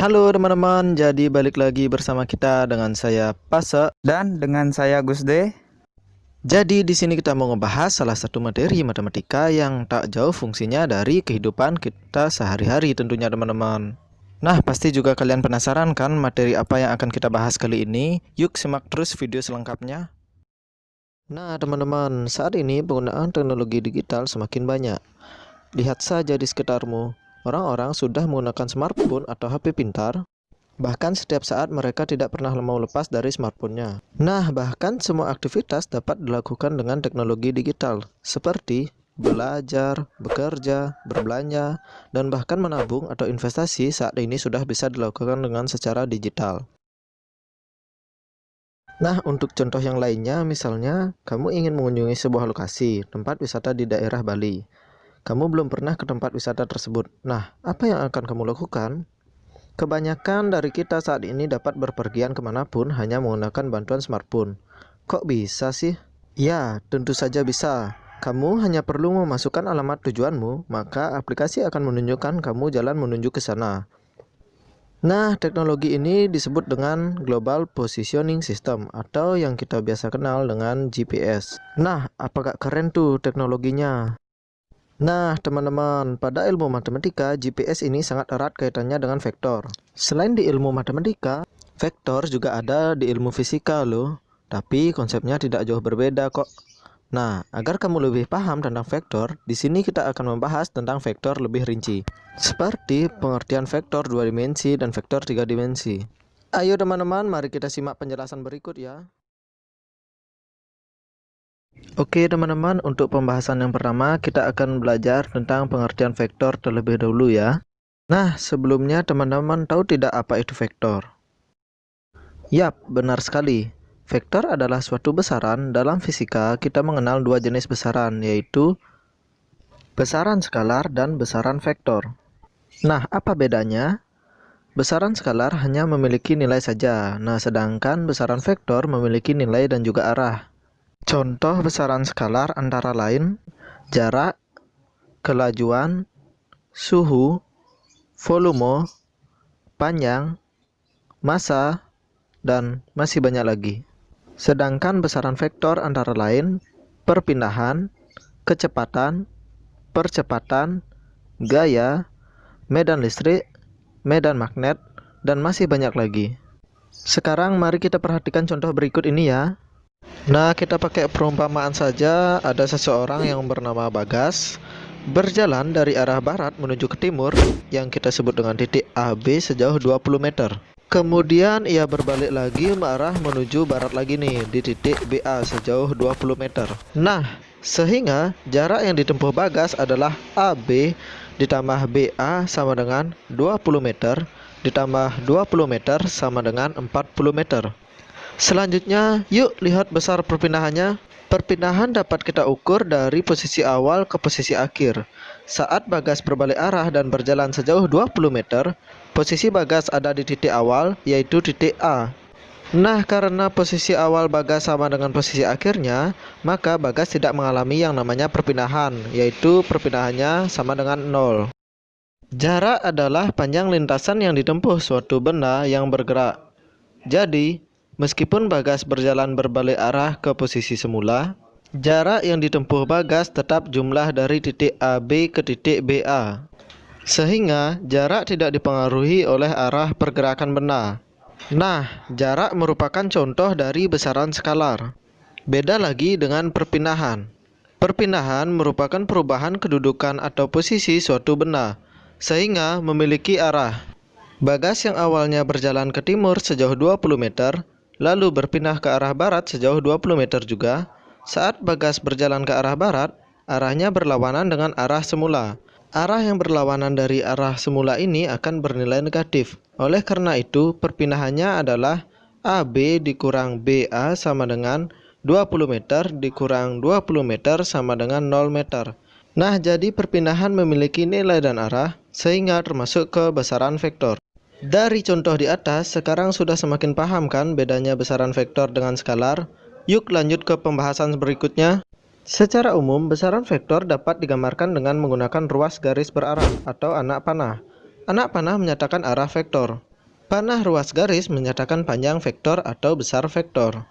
Halo teman-teman, jadi balik lagi bersama kita dengan saya Pase. Dan dengan saya Gusde. Jadi di sini kita mau ngebahas salah satu materi matematika yang tak jauh fungsinya dari kehidupan kita sehari-hari tentunya teman-teman. Nah, pasti juga kalian penasaran kan materi apa yang akan kita bahas kali ini? Yuk simak terus video selengkapnya. Nah teman-teman, saat ini penggunaan teknologi digital semakin banyak. Lihat saja di sekitarmu, orang-orang sudah menggunakan smartphone atau HP pintar. Bahkan setiap saat mereka tidak pernah mau lepas dari smartphone-nya. Nah, bahkan semua aktivitas dapat dilakukan dengan teknologi digital, seperti belajar, bekerja, berbelanja, dan bahkan menabung atau investasi saat ini sudah bisa dilakukan dengan secara digital. Nah, untuk contoh yang lainnya, misalnya kamu ingin mengunjungi sebuah lokasi, tempat wisata di daerah Bali. Kamu belum pernah ke tempat wisata tersebut. Nah, apa yang akan kamu lakukan? Kebanyakan dari kita saat ini dapat berpergian kemanapun hanya menggunakan bantuan smartphone. Kok bisa sih? Ya, tentu saja bisa. Kamu hanya perlu memasukkan alamat tujuanmu, maka aplikasi akan menunjukkan kamu jalan menuju ke sana. Nah, teknologi ini disebut dengan Global Positioning System atau yang kita biasa kenal dengan GPS. Nah, apakah keren tuh teknologinya? Nah, teman-teman, pada ilmu matematika, GPS ini sangat erat kaitannya dengan vektor. Selain di ilmu matematika, vektor juga ada di ilmu fisika loh. Tapi konsepnya tidak jauh berbeda kok. Nah, agar kamu lebih paham tentang vektor, di sini kita akan membahas tentang vektor lebih rinci. Seperti pengertian vektor 2 dimensi dan vektor 3 dimensi. Ayo teman-teman, mari kita simak penjelasan berikut ya. Oke teman-teman, untuk pembahasan yang pertama kita akan belajar tentang pengertian vektor terlebih dahulu ya. Nah, sebelumnya teman-teman tahu tidak apa itu vektor? Yap, benar sekali. Vektor adalah suatu besaran. Dalam fisika kita mengenal dua jenis besaran, yaitu besaran skalar dan besaran vektor. Nah, apa bedanya? Besaran skalar hanya memiliki nilai saja. Nah, sedangkan besaran vektor memiliki nilai dan juga arah. Contoh besaran skalar antara lain jarak, kelajuan, suhu, volume, panjang, massa, dan masih banyak lagi. Sedangkan besaran vektor antara lain perpindahan, kecepatan, percepatan, gaya, medan listrik, medan magnet, dan masih banyak lagi. Sekarang mari kita perhatikan contoh berikut ini ya. Nah, kita pakai perumpamaan saja. Ada seseorang yang bernama Bagas berjalan dari arah barat menuju ke timur yang kita sebut dengan titik AB sejauh 20 meter. Kemudian ia berbalik lagi mengarah menuju barat lagi nih di titik BA sejauh 20 meter. Nah, sehingga jarak yang ditempuh Bagas adalah AB ditambah BA sama dengan 20 meter ditambah 20 meter sama dengan 40 meter. Selanjutnya, yuk lihat besar perpindahannya. Perpindahan dapat kita ukur dari posisi awal ke posisi akhir. Saat Bagas berbalik arah dan berjalan sejauh 20 meter, posisi Bagas ada di titik awal, yaitu titik A. Nah, karena posisi awal Bagas sama dengan posisi akhirnya, maka Bagas tidak mengalami yang namanya perpindahan, yaitu perpindahannya sama dengan 0. Jarak adalah panjang lintasan yang ditempuh suatu benda yang bergerak. Jadi, meskipun Bagas berjalan berbalik arah ke posisi semula, jarak yang ditempuh Bagas tetap jumlah dari titik AB ke titik BA. Sehingga jarak tidak dipengaruhi oleh arah pergerakan benda. Nah, jarak merupakan contoh dari besaran skalar. Beda lagi dengan perpindahan. Perpindahan merupakan perubahan kedudukan atau posisi suatu benda, sehingga memiliki arah. Bagas yang awalnya berjalan ke timur sejauh 20 meter, lalu berpindah ke arah barat sejauh 20 meter juga. Saat Bagas berjalan ke arah barat, arahnya berlawanan dengan arah semula. Arah yang berlawanan dari arah semula ini akan bernilai negatif. Oleh karena itu, perpindahannya adalah AB dikurang BA sama dengan 20 meter dikurang 20 meter sama dengan 0 meter. Nah, jadi perpindahan memiliki nilai dan arah, sehingga termasuk ke besaran vektor. Dari contoh di atas, sekarang sudah semakin paham kan bedanya besaran vektor dengan skalar? Yuk lanjut ke pembahasan berikutnya. Secara umum, besaran vektor dapat digambarkan dengan menggunakan ruas garis berarah atau anak panah. Anak panah menyatakan arah vektor. Panah ruas garis menyatakan panjang vektor atau besar vektor.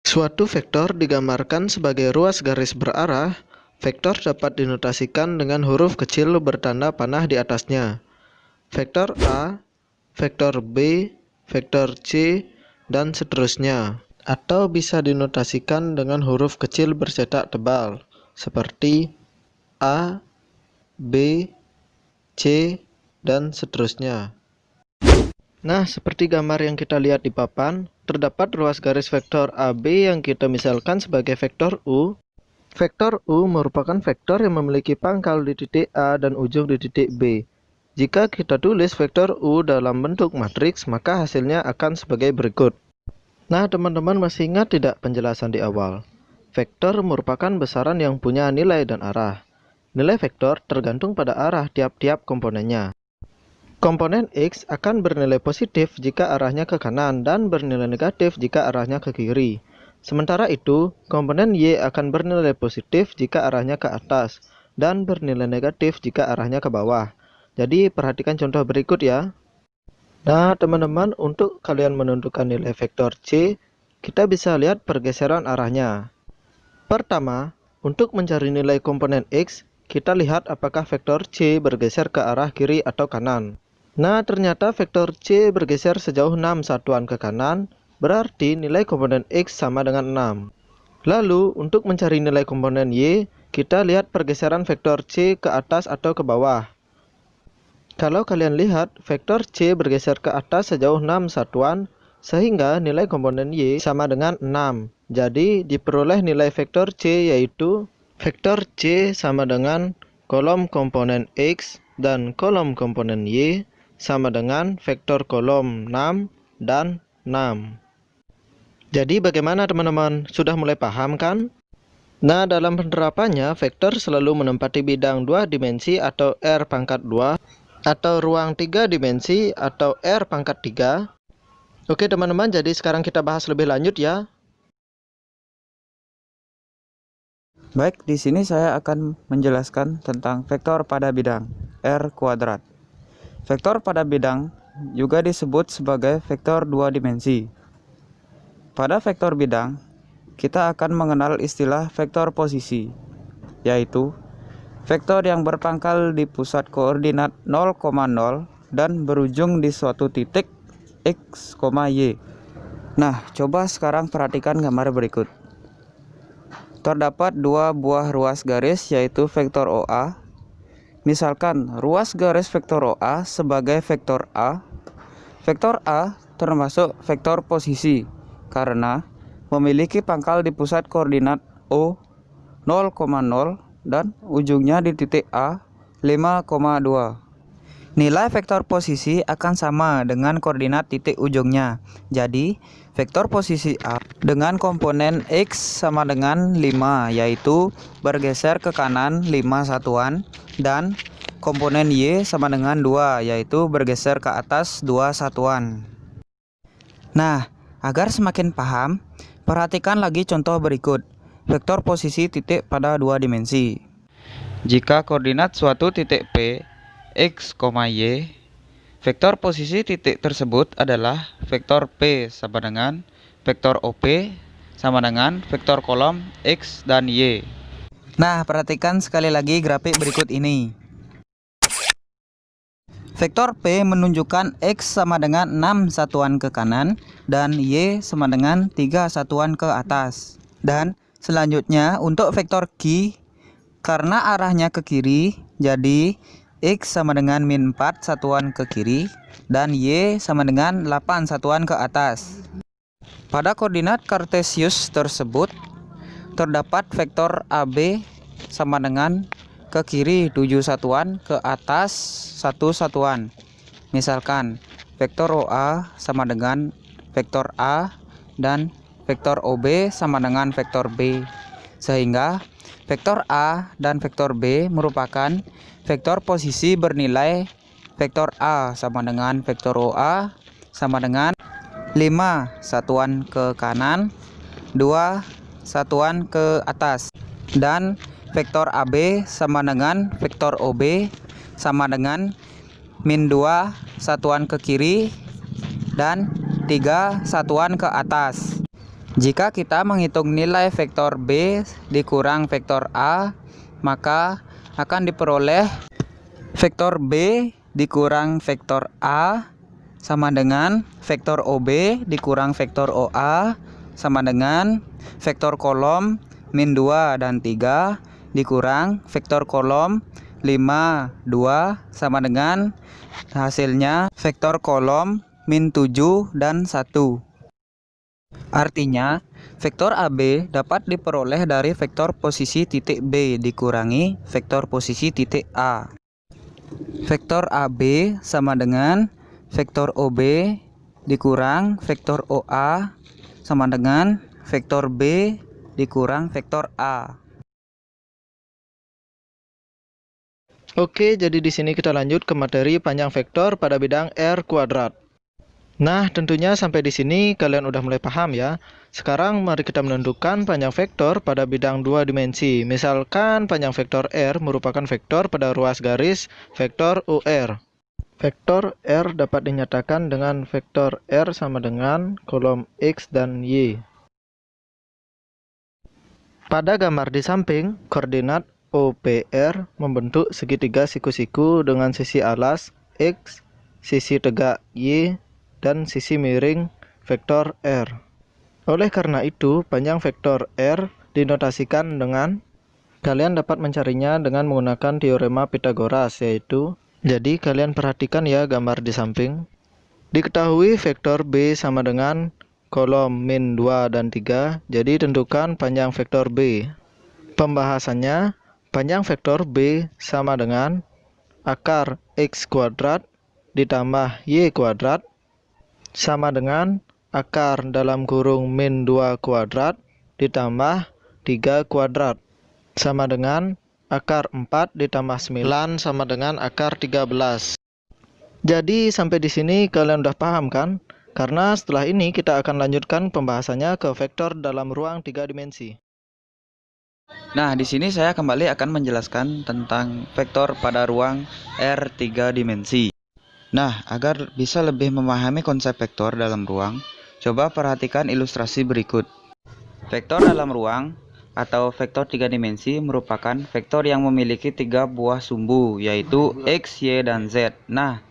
Suatu vektor digambarkan sebagai ruas garis berarah. Vektor dapat dinotasikan dengan huruf kecil bertanda panah di atasnya. Vektor A, vektor B, vektor C, dan seterusnya. Atau bisa dinotasikan dengan huruf kecil bercetak tebal, seperti A, B, C, dan seterusnya. Nah, seperti gambar yang kita lihat di papan, terdapat ruas garis vektor AB yang kita misalkan sebagai vektor U. Vektor U merupakan vektor yang memiliki pangkal di titik A dan ujung di titik B. Jika kita tulis vektor U dalam bentuk matriks, maka hasilnya akan sebagai berikut. Nah, teman-teman masih ingat tidak penjelasan di awal? Vektor merupakan besaran yang punya nilai dan arah. Nilai vektor tergantung pada arah tiap-tiap komponennya. Komponen X akan bernilai positif jika arahnya ke kanan dan bernilai negatif jika arahnya ke kiri. Sementara itu, komponen Y akan bernilai positif jika arahnya ke atas dan bernilai negatif jika arahnya ke bawah. Jadi, perhatikan contoh berikut ya. Nah, teman-teman, untuk kalian menentukan nilai vektor C, kita bisa lihat pergeseran arahnya. Pertama, untuk mencari nilai komponen X, kita lihat apakah vektor C bergeser ke arah kiri atau kanan. Nah, ternyata vektor C bergeser sejauh 6 satuan ke kanan, berarti nilai komponen X sama dengan 6. Lalu, untuk mencari nilai komponen Y, kita lihat pergeseran vektor C ke atas atau ke bawah. Kalau kalian lihat, vektor C bergeser ke atas sejauh 6 satuan, sehingga nilai komponen Y sama dengan 6. Jadi, diperoleh nilai vektor C yaitu vektor C sama dengan kolom komponen X dan kolom komponen Y sama dengan vektor kolom 6 dan 6. Jadi bagaimana teman-teman? Sudah mulai paham kan? Nah, dalam penerapannya, vektor selalu menempati bidang 2 dimensi atau R pangkat 2, atau ruang 3 dimensi atau R pangkat 3. Oke teman-teman, jadi sekarang kita bahas lebih lanjut ya. Baik, di sini saya akan menjelaskan tentang vektor pada bidang R kuadrat. Vektor pada bidang juga disebut sebagai vektor 2 dimensi. Pada vektor bidang, kita akan mengenal istilah vektor posisi, yaitu vektor yang berpangkal di pusat koordinat 0,0 dan berujung di suatu titik X, Y. Nah, coba sekarang perhatikan gambar berikut. Terdapat dua buah ruas garis yaitu vektor OA. Misalkan ruas garis vektor OA sebagai vektor A. Vektor A termasuk vektor posisi karena memiliki pangkal di pusat koordinat O 0,0 dan ujungnya di titik A 5,2. Nilai vektor posisi akan sama dengan koordinat titik ujungnya. Jadi, vektor posisi A dengan komponen X sama dengan 5, yaitu bergeser ke kanan 5 satuan, dan komponen Y sama dengan 2, yaitu bergeser ke atas 2 satuan. Nah, agar semakin paham, perhatikan lagi contoh berikut. Vektor posisi titik pada 2 dimensi. Jika koordinat suatu titik P X, Y, vektor posisi titik tersebut adalah vektor P sama dengan vektor OP sama dengan vektor kolom X dan Y. Nah, perhatikan sekali lagi grafik berikut ini. Vektor P menunjukkan X sama dengan 6 satuan ke kanan dan Y sama dengan 3 satuan ke atas. Dan selanjutnya untuk vektor Q, karena arahnya ke kiri, jadi X sama dengan min 4 satuan ke kiri dan Y sama dengan 8 satuan ke atas. Pada koordinat kartesius tersebut terdapat vektor AB sama dengan ke kiri 7 satuan, ke atas 1 satuan. Misalkan vektor OA sama dengan vektor A dan vektor OB sama dengan vektor B. Sehingga vektor A dan vektor B merupakan vektor posisi bernilai vektor A sama dengan vektor OA sama dengan 5 satuan ke kanan, 2 satuan ke atas. Dan vektor AB sama dengan vektor OB sama dengan min 2 satuan ke kiri dan 3 satuan ke atas. Jika kita menghitung nilai vektor B dikurang vektor A, maka akan diperoleh vektor B dikurang vektor A sama dengan vektor OB dikurang vektor OA sama dengan vektor kolom min 2 dan 3 dikurang vektor kolom 5, 2 sama dengan hasilnya vektor kolom min 7 dan 1. Artinya, vektor AB dapat diperoleh dari vektor posisi titik B dikurangi vektor posisi titik A. Vektor AB sama dengan vektor OB dikurang vektor OA sama dengan vektor B dikurang vektor A. Oke, jadi di sini kita lanjut ke materi panjang vektor pada bidang R kuadrat. Nah, tentunya sampai di sini kalian udah mulai paham ya. Sekarang mari kita menentukan panjang vektor pada bidang 2 dimensi. Misalkan panjang vektor R merupakan vektor pada ruas garis vektor UR. Vektor R dapat dinyatakan dengan vektor R sama dengan kolom X dan Y. Pada gambar di samping, koordinat OPR membentuk segitiga siku-siku dengan sisi alas X, sisi tegak Y, dan sisi miring vektor R. Oleh karena itu, panjang vektor R dinotasikan dengan, kalian dapat mencarinya dengan menggunakan teorema Pythagoras, yaitu, jadi kalian perhatikan ya gambar di samping. Diketahui vektor B sama dengan kolom min 2 dan 3, jadi tentukan panjang vektor B. Pembahasannya, panjang vektor B sama dengan akar X kuadrat ditambah Y kuadrat sama dengan akar dalam kurung min 2 kuadrat ditambah 3 kuadrat sama dengan akar 4 ditambah 9 sama dengan akar 13. Jadi sampai di sini kalian udah paham kan? Karena setelah ini kita akan lanjutkan pembahasannya ke vektor dalam ruang 3 dimensi. Nah, di sini saya kembali akan menjelaskan tentang vektor pada ruang R3 dimensi. Nah, agar bisa lebih memahami konsep vektor dalam ruang, coba perhatikan ilustrasi berikut. Vektor dalam ruang atau vektor 3 dimensi merupakan vektor yang memiliki 3 buah sumbu, yaitu X, Y, dan Z. Nah,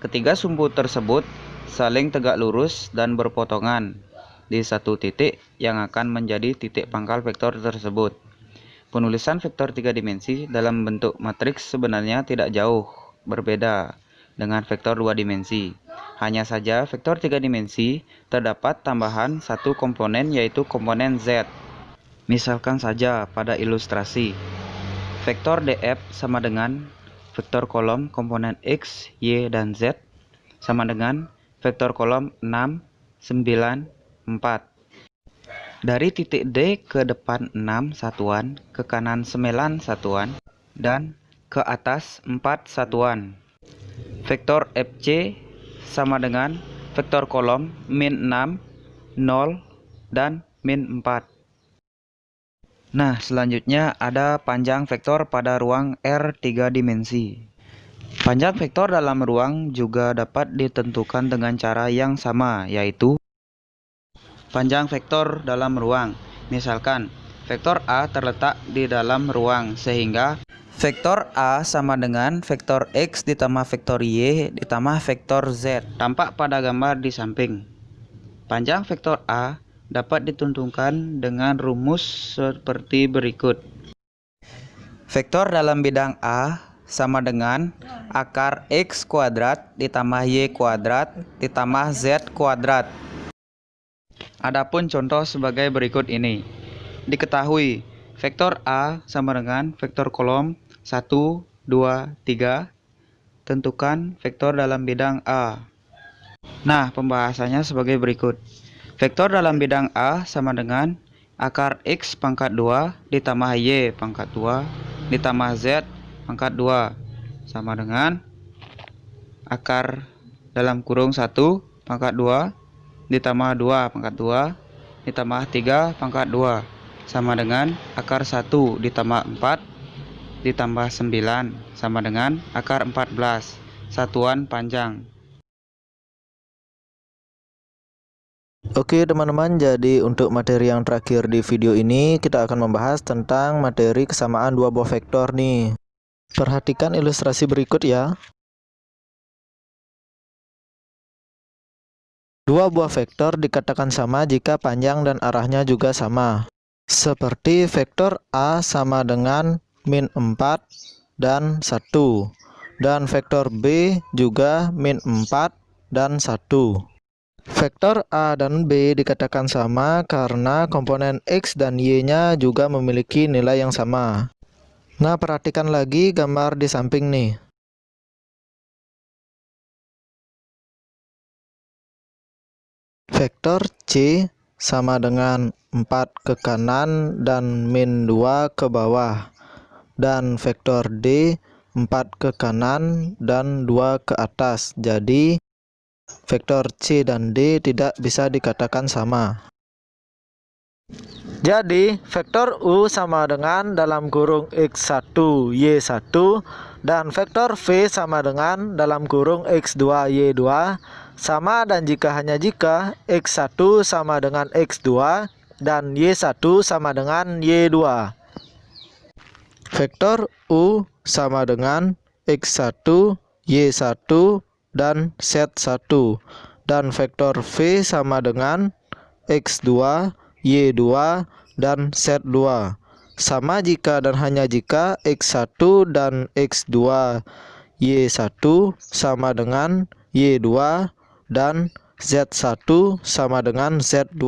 ketiga sumbu tersebut saling tegak lurus dan berpotongan di satu titik yang akan menjadi titik pangkal vektor tersebut. Penulisan vektor 3 dimensi dalam bentuk matriks sebenarnya tidak jauh berbeda dengan vektor 2 dimensi. Hanya saja vektor 3 dimensi terdapat tambahan satu komponen, yaitu komponen Z. Misalkan saja pada ilustrasi, vektor DF sama dengan vektor kolom komponen X, Y, dan Z sama dengan vektor kolom 6, 9, 4. Dari titik D ke depan 6 satuan, ke kanan 9 satuan, dan ke atas 4 satuan. Vektor FC sama dengan vektor kolom min 6, 0, dan min 4. Nah, selanjutnya ada panjang vektor pada ruang R3 dimensi. Panjang vektor dalam ruang juga dapat ditentukan dengan cara yang sama, yaitu panjang vektor dalam ruang. Misalkan, vektor A terletak di dalam ruang, sehingga vektor A sama dengan vektor X ditambah vektor Y ditambah vektor Z. Tampak pada gambar di samping. Panjang vektor A dapat ditentukan dengan rumus seperti berikut. Vektor dalam bidang A sama dengan akar X kuadrat ditambah Y kuadrat ditambah Z kuadrat. Adapun contoh sebagai berikut ini. Diketahui vektor A sama dengan vektor kolom 1, 2, 3. Tentukan vektor dalam bidang A. Nah, pembahasannya sebagai berikut. Vektor dalam bidang A sama dengan akar X pangkat 2 ditambah Y pangkat 2 ditambah Z pangkat 2 sama dengan akar dalam kurung 1 pangkat 2 ditambah 2 pangkat 2 ditambah 3 pangkat 2 sama dengan akar 1 ditambah 4 ditambah 9 sama dengan akar 14 satuan panjang. Oke teman-teman, jadi untuk materi yang terakhir di video ini kita akan membahas tentang materi kesamaan dua buah vektor nih. Perhatikan ilustrasi berikut ya. Dua buah vektor dikatakan sama jika panjang dan arahnya juga sama. Seperti vektor A sama dengan min 4 dan 1. Dan vektor B juga min 4 dan 1. Vektor A dan B dikatakan sama karena komponen X dan Y-nya juga memiliki nilai yang sama. Nah, perhatikan lagi gambar di samping nih. Vektor C sama dengan 4 ke kanan dan min 2 ke bawah. Dan vektor D 4 ke kanan dan 2 ke atas. Jadi vektor C dan D tidak bisa dikatakan sama. Jadi vektor U sama dengan dalam kurung X1 Y1 dan vektor V sama dengan dalam kurung X2 Y2 sama, dan hanya jika X1 sama dengan X2 dan Y1 sama dengan Y2. Vektor U sama dengan X1 Y1 dan Z1, dan vektor V sama dengan X2 Y2 dan Z2 sama jika dan hanya jika X1 dan X2 Y1 sama dengan Y2 dan Z1 sama dengan Z2.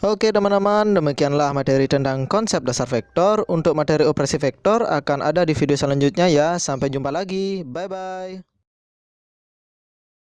Oke teman-teman, demikianlah materi tentang konsep dasar vektor. Untuk materi operasi vektor akan ada di video selanjutnya ya. Sampai jumpa lagi, bye bye.